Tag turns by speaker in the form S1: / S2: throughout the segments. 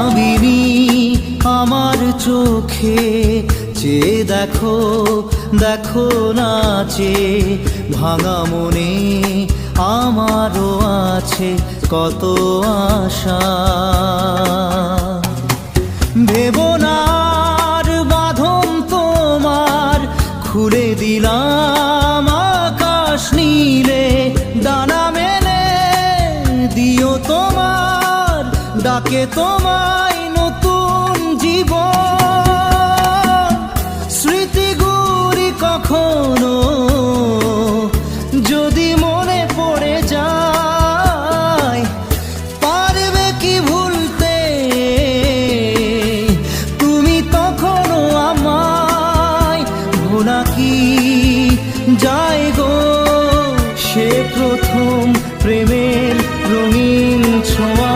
S1: মায়াবিনী আমার চোখে চেয়ে দেখো দেখো নাচে ভাঙা মনে আমারও আছে কত আশা। ভেবনার বাঁধন তোমার খুলে দিলাম আকাশ নীলে, ডানা মেলে দিও তোমার ডাকে তোমায় নতুন জীবন। স্মৃতিগুলি কখনো যদি মনে পড়ে যায়, পারবে কি ভুলতে তুমি তখনও আমায়? ভোলা কি যায় গো সে প্রথম প্রেমের রঙিন ছোঁয়া।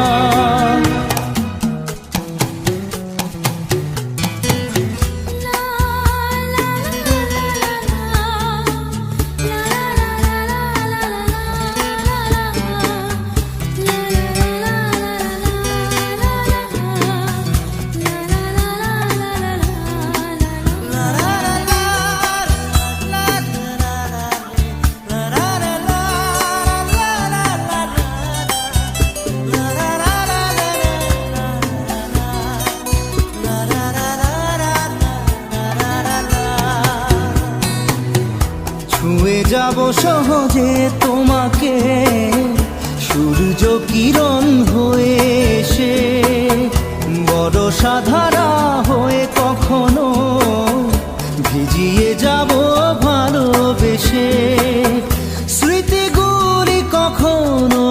S1: ছুঁয়ে যাব সহজে তোমাকে সূর্য কিরণ হয়ে এসে, বরষা ধারা হয়ে কখনো ভিজিয়ে যাব ভালোবেসে। স্মৃতিগুলি কখনো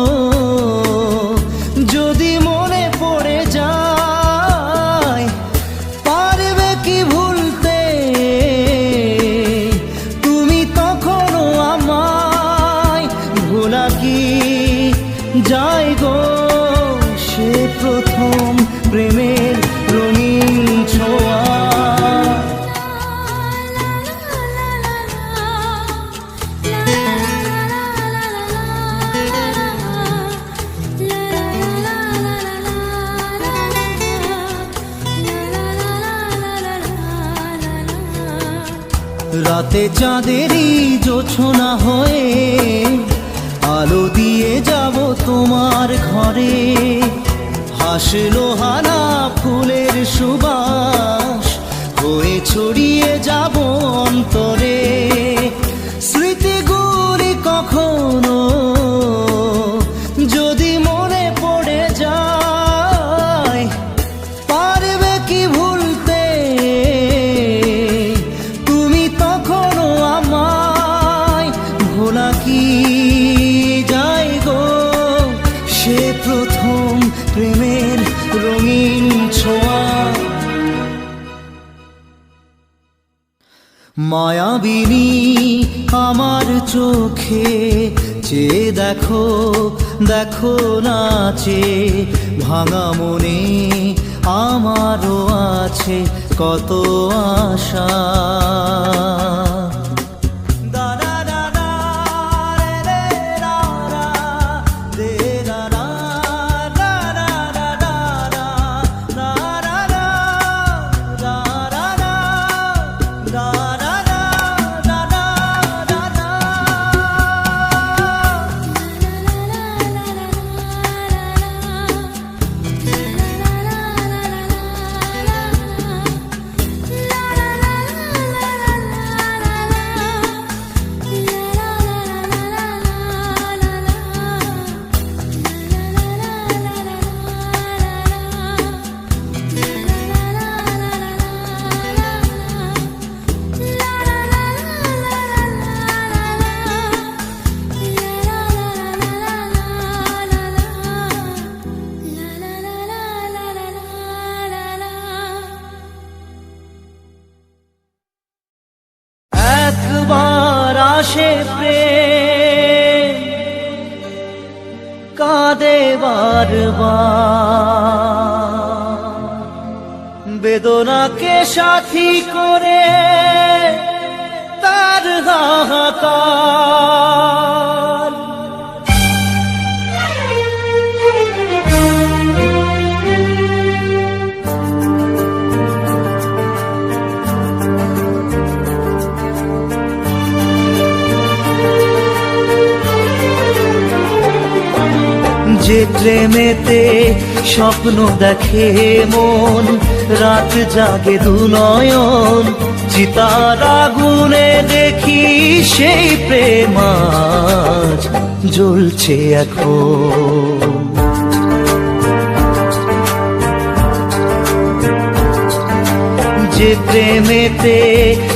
S1: যদি মনে পড়ে যায়, পারবে কি ভুলতে তুমি তখনও আমায়? ভোলা কি যায় গো সে প্রথম প্রেমের রঙিন ছোঁয়া। রাতে চাঁদেরই জোছনা হয়ে আলো দিয়ে যাব তোমার ঘরে, হাসলো হানা ফুলের সুবাস হয়ে ছড়িয়ে যাব অন্তরে। স্মৃতিগুলি কখনো যদি মনে পড়ে যায়, পারবে কি ভুলতে তুমি তখনও আমায়? ভোলা কি যায় গো সে প্রথম প্রেমের রঙিন ছোঁয়া। মায়াবিনী আমার চোখে চেয়ে দেখো দেখো নাচে ভাঙা মনে আমারও আছে কত আশা। আসে প্রেম কাঁদে বারবার, বেদনাকে সাথী করে তার হাহাকার। যে প্রেমেতে স্বপ্ন দেখে মন, রাত জাগে দু নয়ন, চিতার আগুনে দেখি সেই প্রেম আজ জ্বলছে এখন। যে প্রেমেতে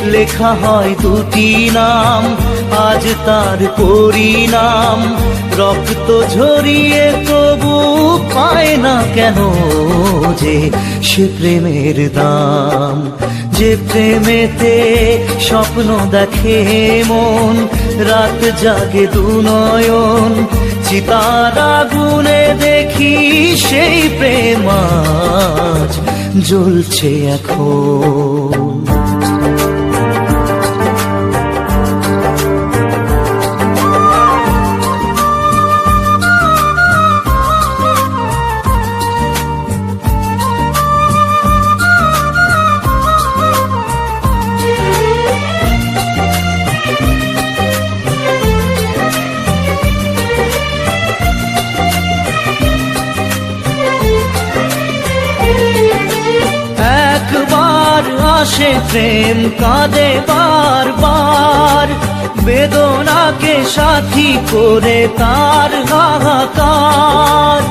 S1: লেখা হয় দুটি নাম, আজ তার পরিণাম রক্ত ঝরিয়ে তবু পায় না কেন যে সে প্রেমের দাম। যে প্রেমেতে স্বপ্ন দেখে মন, রাত জাগে দু নয়ন, চিতার আগুনে দেখি সেই প্রেম আজ জ্বলছে এখন। আসে প্রেম কাঁদে বারবার, বেদনাকে সাথী করে তার হাহাকার।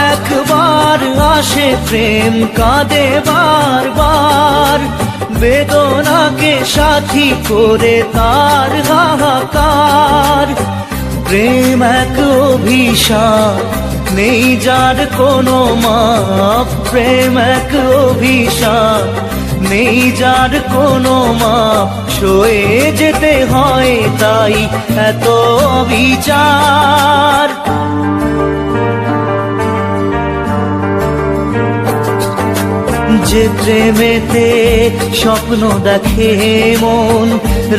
S1: একবার আসে প্রেম কাঁদে বারবার, বেদনাকে সাথী করে তার হাহাকার। প্রেম এক অভিশাপ, নেই যার কোনো মাপ। প্রেম এক অভিশাপ, নেই যার কোনো মাপ। সয়ে যেতে হয় তাই এত বিচার। যে প্রেমেতে স্বপ্ন দেখে মন,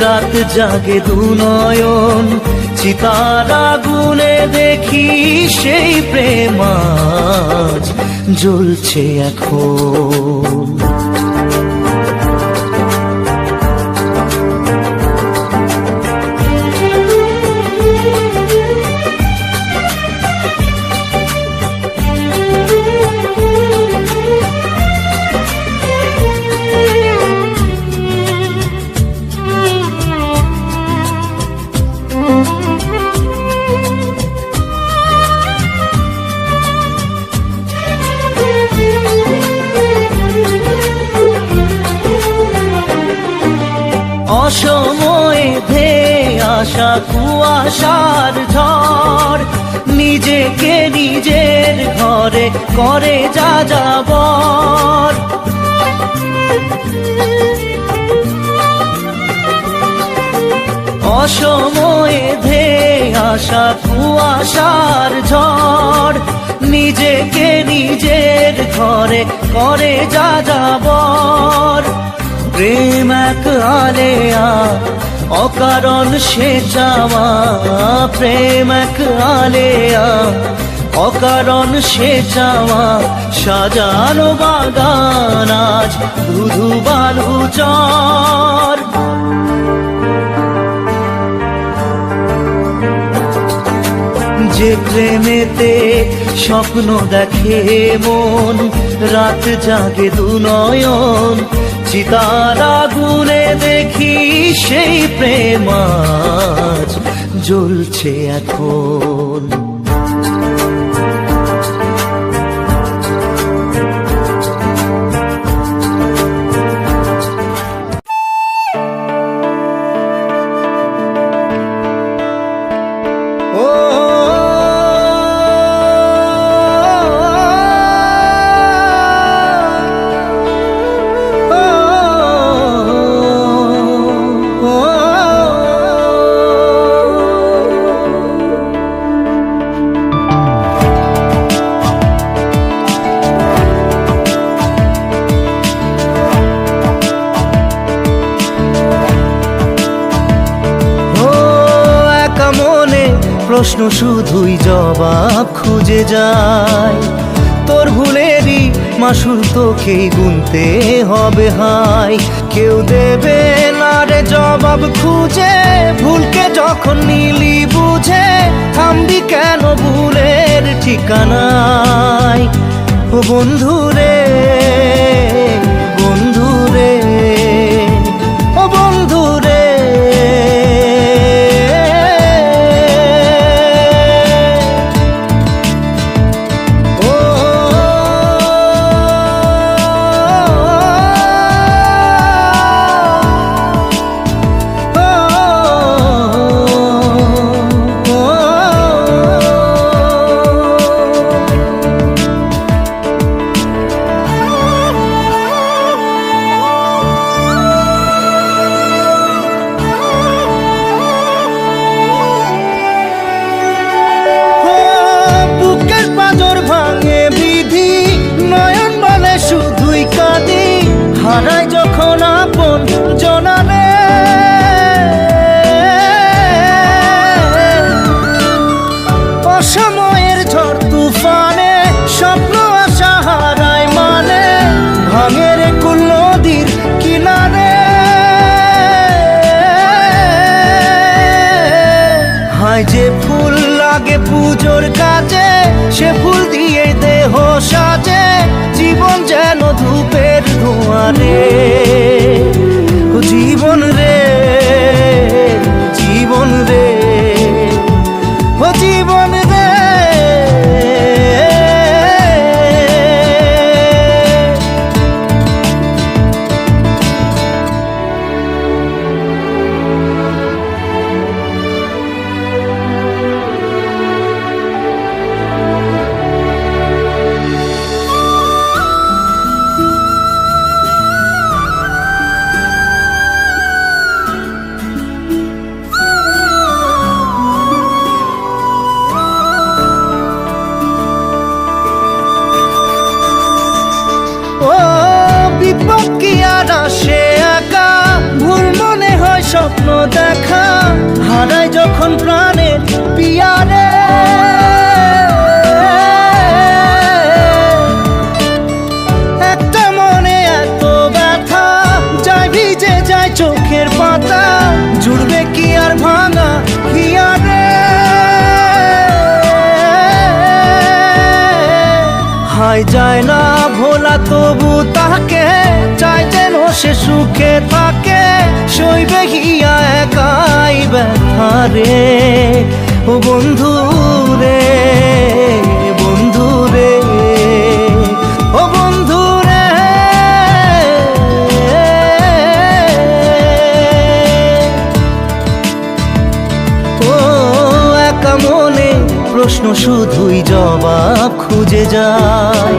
S1: রাত জাগে দু নয়ন, চিতার আগুনে দেখি সেই প্রেম আজ জ্বলছে এখন। অসময়ে ধেয়ে আসা কুয়াশার ঝড়, নিজেকে নিজের ঘরে করে যা যাবর। অসময়ে ধেয়ে আসা কুয়াশার ঝড়, নিজেকে নিজের ঘরে করে যা যাবর। প্রেম এক আলেয়া, অকারণ সে চাওয়া। প্রেম এক আলেয়া, অকারণ সে চাওয়া। সাজানো বাগান আজ ধুধু বালু চর। যে প্রেমেতে স্বপ্ন দেখে মন, রাত জাগে দু নয়ন, চিতার আগুনে দেখি সেই প্রেম আজ জ্বলছে এখন। প্রশ্ন শুধুই জবাব খুঁজে যায়। তোর ভুলেরই মাসুল তোকেই গুনতে হবে হায়। কেউ দেবে না রে জবাব খুঁজে ও বন্ধু রে, বন্ধু রে, ও বন্ধু রে। হারাই যখন আপন জনারে, অসময়ের ঝড় তুফানে স্বপ্ন আশা হারায় মানে, ভাঙের কুল নদীর কিনারে। হায় যে ফুল লাগে পুজোর কাজে, সে ফুল দিয়ে দেহ সাজে, জীবন যেন ধূপের ধোঁয়ারে। ও জীবন রে, জীবন রে, ও জীবন রে। ও বিপদ কি আর আসে একা, ভুল মনে হয় স্বপ্ন দেখা, হারাই যখন প্রাণের পিয়ারে। একটা মনে এত ব্যথা, যায় ভিজে যায় চোখের পাতা, জুড়বে কি আর ভাঙা হিয়ারে। হায় যায় না ভোলা তবু তাকে, চাই যেন সে সুখে থাকে, সইবে হিয়া একাই ব্যথা রে। ও বন্ধু রে, বন্ধু রে, ও বন্ধু রে। ও একা মনে প্রশ্ন শুধুই জবাব খুঁজে যায়,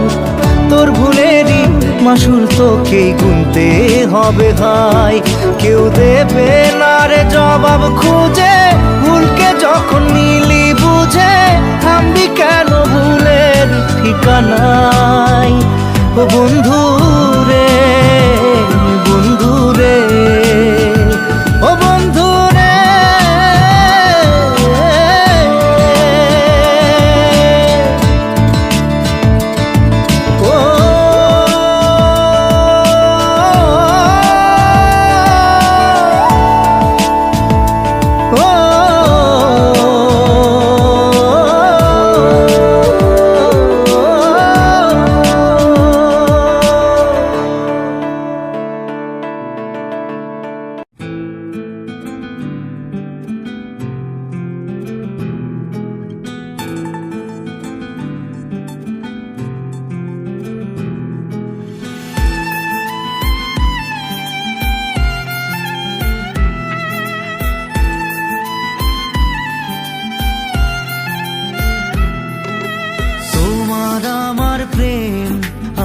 S1: তোর ভুলেরই মাসুল তোকেই গুনতে হবে ভাই। কেউ দেবে না রে জবাব খুঁজে, ভুলকে যখন নিলি বুঝে, থামবি কেন ভুলের ঠিকানায়। ও বন্ধু রে, বন্ধু রে, ও বন্ধু রে।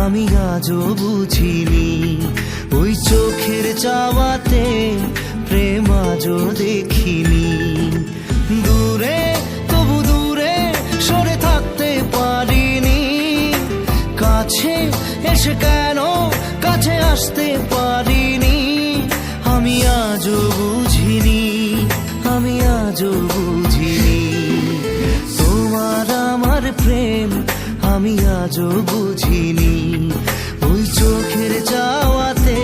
S1: আমি আজও বুঝিনি, ওই চোখের চাওয়াতে প্রেম আজও দেখিনি। দূরে তবু দূরে সরে থাকতে পারিনি, কাছে এসে কেন কাছে আসতে পারিনি। আমি আজও বুঝিনি, আমি আজও বুঝিনি, তোমার আমার প্রেম আমি আজও বুঝিনি। ওই চোখের চাওয়াতে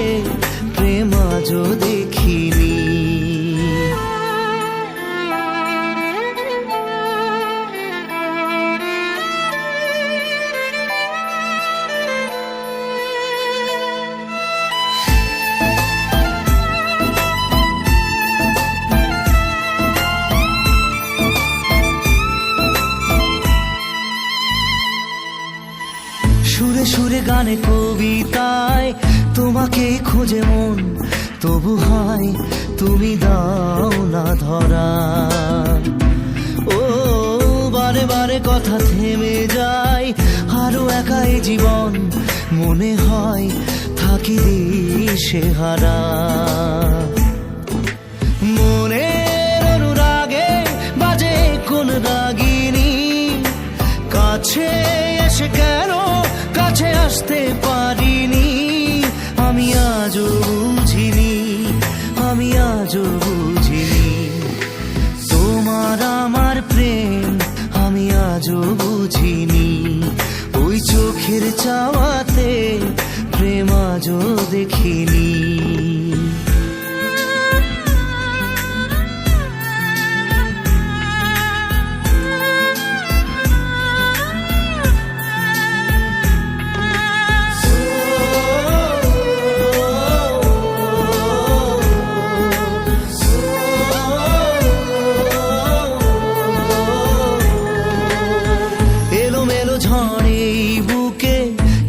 S1: প্রেম আজও দেখিনি। গানে কবিতায় তোমাকে খোঁজে মন, তবু হয় তুমি দাও না ধরা। ও বারে বারে কথা থেমে যায়, আরো একাই জীবন মনে হয় থাকি দিশে হারা। মনের অনুরাগে বাজে কোন রাগিনী, কাছে এসে কেন কাছে আসতে পারিনি। আমি আজও বুঝিনি, আমি আজও বুঝিনি তোমার আমার প্রেম, আমি আজও বুঝিনি। ওই চোখের চাওয়াতে প্রেম আজও দেখিনি।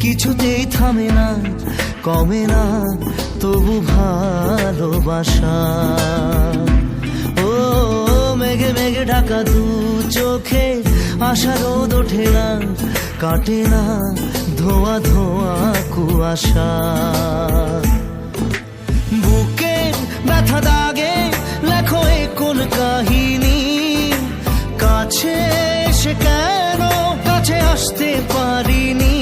S1: কিছুতেই থামে না, কমে না তবু ভালোবাসা। ও মেঘে মেঘে ঢাকা দু চোখে আশা রোদ ওঠে না, কাটে না ধোয়া ধোয়া কুয়াশা। বুকে ব্যথা দাগে লেখো এ কোন কাহিনী, কাছে এসে কেন কাছে আসতে পারিনি।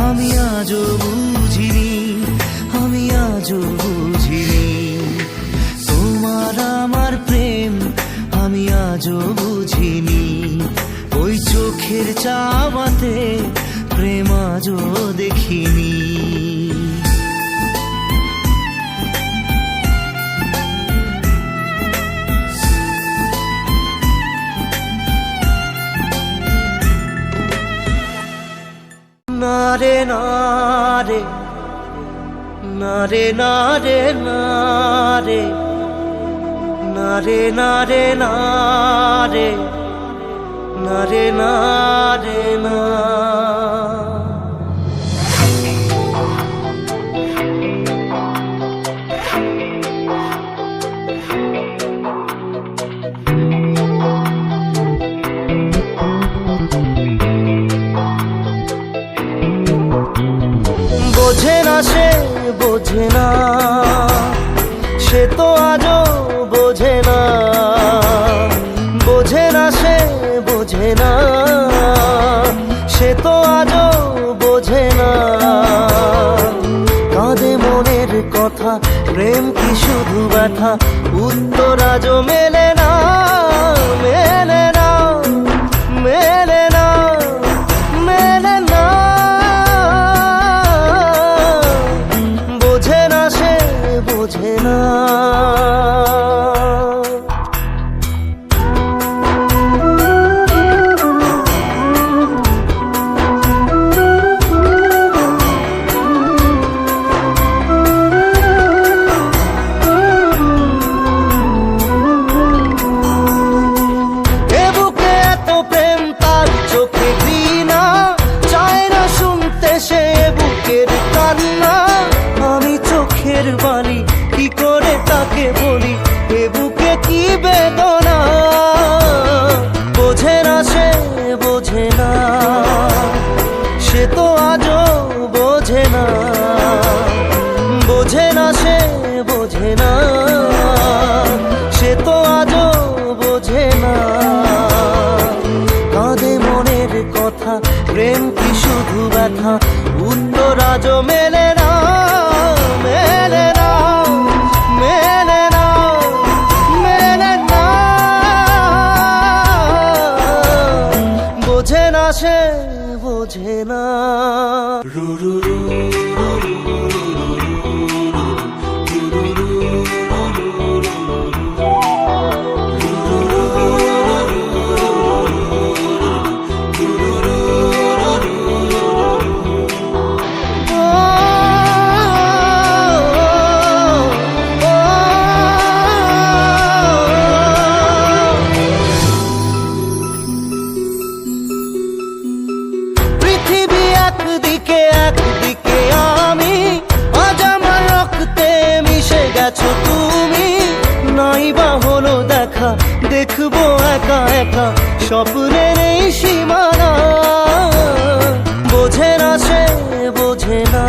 S1: আমি আজও বুঝিনি, আমি আজও বুঝিনি তোমার আমার প্রেম, আমি আজও বুঝিনি। ওই চোখের চাওয়াতে প্রেম আজও দেখিনি। নারে নারে নারে নারে নারে নারে নারে নারে নারে নারে না। বোঝে না সে বোঝে না, সে তো আজও বোঝে না। বোঝে না সে বোঝে না, সে তো আজও বোঝে না। কাঁদে মনের কথা, প্রেম কি শুধু ব্যথা, উত্তর আজও মেলে না, মেলে না, মেলে না, মেলে না। বোঝে না সে বোঝে না। বাণী কি করে তাকে বলি, এ বুকে কি বেদনা। বোঝে না সে বোঝে না, সে তো আজও বোঝে না। বোঝে না সে বোঝে না, সে তো আজও বোঝে না। কাঁদে মনের কথা, প্রেম কি শুধু ব্যথা, উত্তর আজও মেলে না, মেলে না, মেলে না, মেলে না। বোঝে না সে বোঝে না। পৃথিবী নাই বা হলো দেখা, দেখবো একা একা স্বপ্নের এই সীমানা। বোঝে না সে বোঝে না,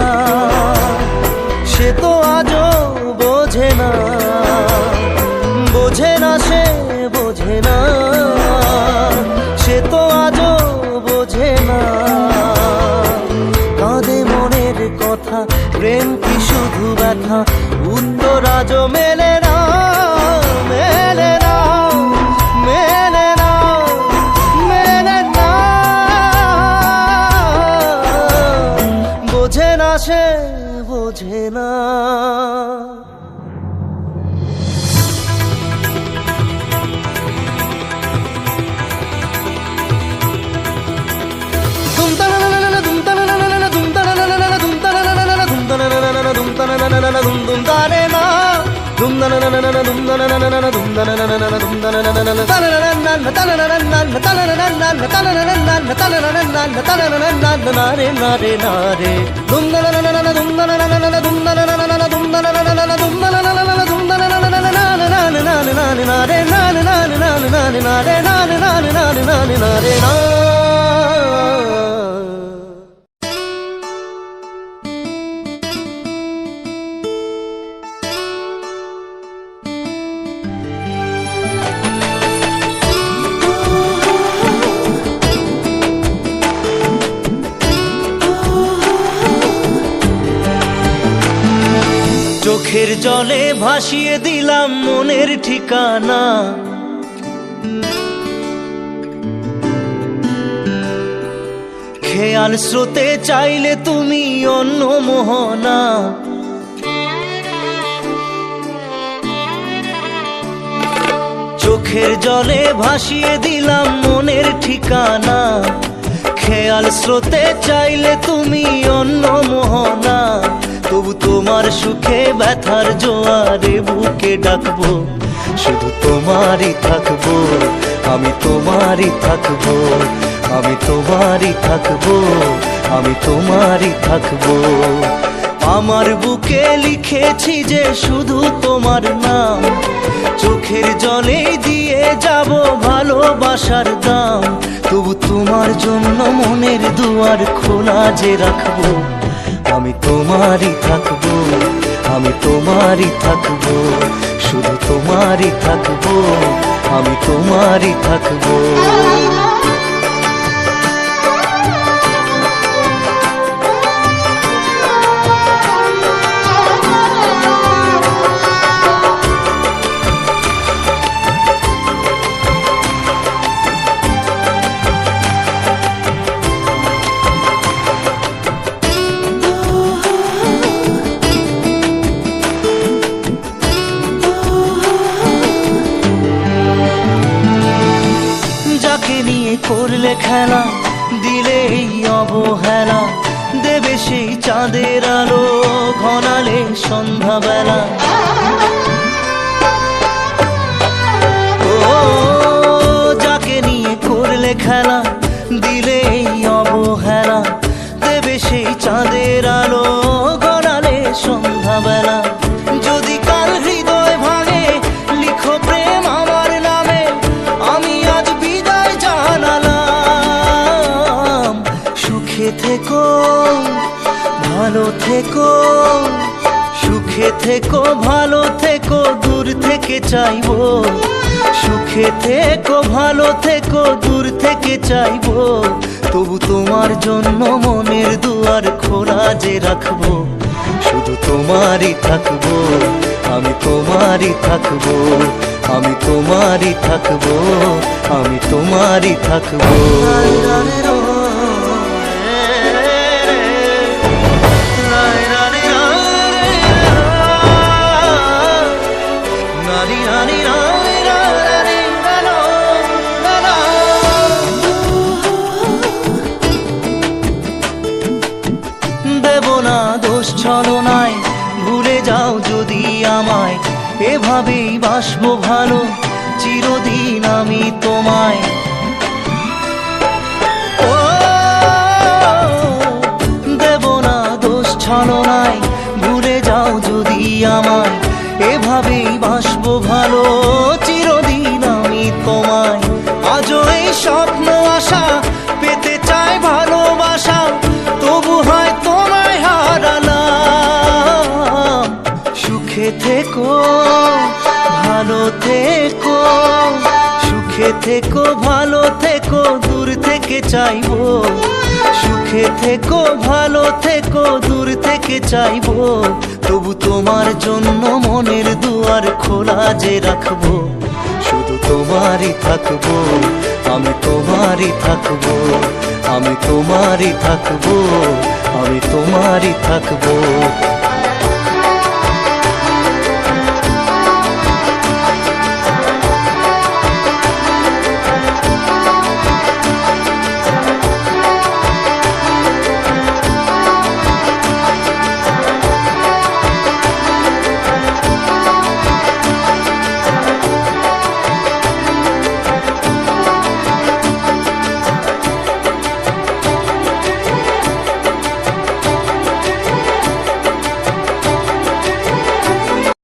S1: সে তো আজও বোঝে না। বোঝে না সে বোঝে না, সে তো আজও বোঝে না। কাঁদে মনের কথা, প্রেম কি শুধু ব্যথা, উত্তর আজও মেলে না, মেলে না, মেলে না, মেলে না। বোঝে না সে বোঝে না। চোখের জলে ভাসিয়ে দিলাম মনের ঠিকানা। খেয়াল স্রোতে চাইলে তুমি অন্য মোহনা। চোখের জলে ভাসিয়ে দিলাম মনের ঠিকানা। খেয়াল স্রোতে চাইলে তুমি অন্য মোহনা। তবু তোমার সুখে ব্যথার জোয়ারে বুকে ডাকবো, শুধু তোমারই থাকবো, আমি তোমারই থাকবো, আমি তোমারই থাকবো, আমি তোমারই থাকবো। আমার বুকে লিখেছি যে শুধু তোমার নাম, চোখের জলে দিয়ে যাব ভালোবাসার দাম। তবু তোমার জন্য মনের দুয়ার খোলা যে রাখবো, আমি তোমারই থাকবো, আমি তোমারই থাকবো, শুধু তোমারই থাকবো, আমি তোমারই থাকবো। করলে খেলা, দিলে এই অবহেলা, দেবে সেই চাঁদের আলো ঘনালে সন্ধ্যাবেলা। ও যাকে নিয়ে করলে খেলা, দিলে এই অবহেলা, দেবে সেই চাঁদের আলো ঘনালে সন্ধ্যাবেলা। যদি কাল হৃদয় ভাঙে লিখো প্রেম আমার নামে, আমি আজ বিদায় জানালাম। সুখে থেকো ভালো থেকো, সুখে থেকো ভালো থেকো, দূর থেকে চাইবো। সুখে থেকো ভালো থেকো, দূর থেকে চাইবো। তবু তোমার জন্য মনের দুয়ার খোলা যে রাখবো, শুধু তোমারই থাকবো, আমি তোমারই থাকবো, আমি তোমারই থাকবো, আমি তোমারই থাকবো। দেব না দোষ ছলনায়, ভুলে যাও যদি আমায়। এভাবেই বাসবো ভালো চিরদিন আমি তোমায়। ও দেব না দোষ ছলনায়, ভুলে যাও যদি আমায়। এভাবেই বাসবো ভালো ভালো থেকো, সুখে থেকো, ভালো থেকো, দূর থেকে চাইবো। সুখে থেকো, ভালো থেকো, দূর থেকে চাইবো। তবু তোমার জন্য মনের দুয়ার খোলা যে রাখবো। শুধু তোমারই থাকবো, আমি তোমারই থাকবো, আমি তোমারই থাকবো, আমি তোমারই থাকবো।